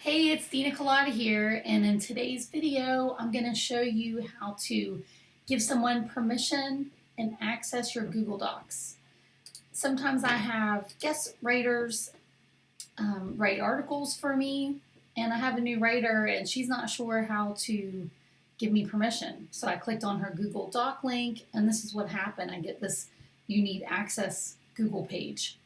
Hey, it's Dina Colada here, and in today's video, I'm going to show you how to give someone permission and access your Google Docs. Sometimes I have guest writers write articles for me, and I have a new writer, and she's not sure how to give me permission. So I clicked on her Google Doc link, and this is what happened. I get this "You need access" Google page.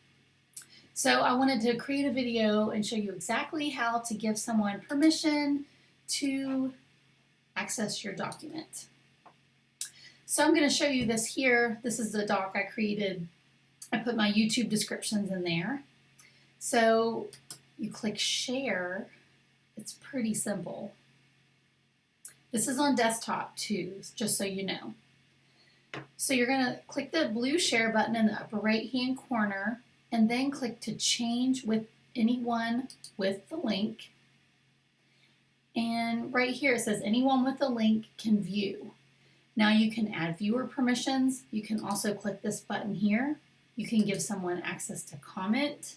So I wanted to create a video and show you exactly how to give someone permission to access your document. So I'm going to show you this here. This is the doc I created. I put my YouTube descriptions in there. So you click share. It's pretty simple. This is on desktop too, just so you know. So you're going to click the blue share button in the upper right hand corner, and then click to change with anyone with the link. And right here it says anyone with the link can view. Now you can add viewer permissions. You can also click this button here. You can give someone access to comment.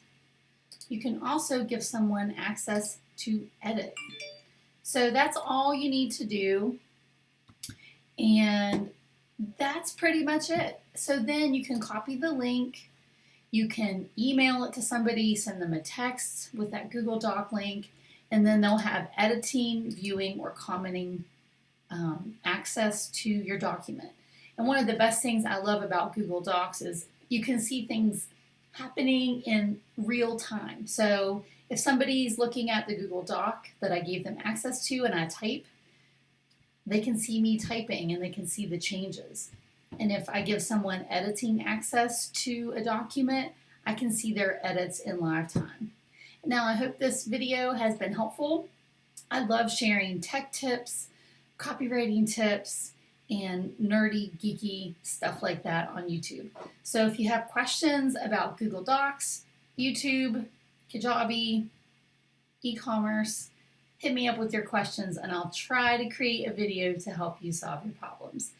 You can also give someone access to edit. So that's all you need to do. And that's pretty much it. So then you can copy the link. You can email it to somebody, send them a text with that Google Doc link, and then they'll have editing, viewing, or commenting access to your document. And one of the best things I love about Google Docs is you can see things happening in real time. So if somebody's looking at the Google Doc that I gave them access to and I type, they can see me typing and they can see the changes. And if I give someone editing access to a document, I can see their edits in live time. Now, I hope this video has been helpful. I love sharing tech tips, copywriting tips, and nerdy, geeky stuff like that on YouTube. So if you have questions about Google Docs, YouTube, Kajabi, e-commerce, hit me up with your questions and I'll try to create a video to help you solve your problems.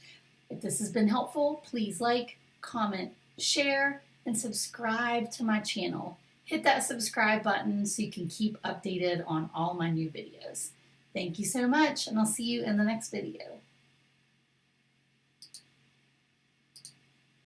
If this has been helpful, please like, comment, share, and subscribe to my channel. Hit that subscribe button so you can keep updated on all my new videos. Thank you so much, and I'll see you in the next video.